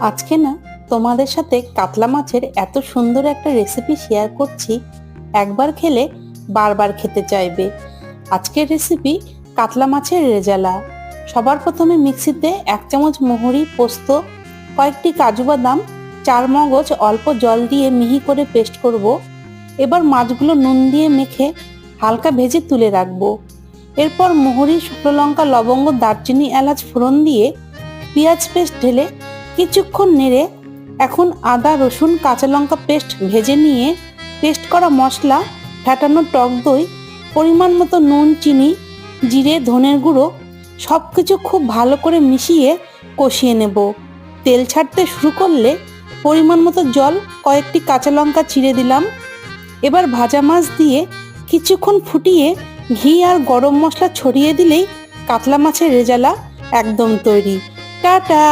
আজকে না তোমাদের সাথে কাতলা মাছের এত সুন্দর একটা রেসিপি শেয়ার করছি, একবার খেলে বারবার খেতে চাইবে। আজকের রেসিপি কাতলা মাছের রেজালা। সবার প্রথমে মিক্সিতে 1 চামচ মোহরি, পোস্ত, কয়েকটি কাজু বাদাম, 4 মগজ অল্প জল দিয়ে মিহি করে পেস্ট করব। এবার মাছগুলো নুন দিয়ে মেখে হালকা ভেজে তুলে রাখবো। এরপর মোহরি, শুকনো লঙ্কা, লবঙ্গ, দারচিনি, এলাচ ফোড়ন দিয়ে পেঁয়াজ পেস্ট ঢেলে কিছুক্ষণ নেড়ে এখন আদা, রসুন, কাঁচা লঙ্কা পেস্ট ভেজে নিয়ে পেস্ট করা মশলা, ফেটানো টক দই, পরিমাণ মতো নুন, চিনি, জিরে, ধনের গুঁড়ো সব কিছু খুব ভালো করে মিশিয়ে কষিয়ে নেব। তেল ছাড়তে শুরু করলে পরিমাণ মতো জল, কয়েকটি কাঁচা লঙ্কা চিড়ে দিলাম। এবার ভাজা মাছ দিয়ে কিছুক্ষণ ফুটিয়ে ঘি আর গরম মশলা ছড়িয়ে দিলেই কাতলা মাছের রেজালা একদম তৈরি। টাটা।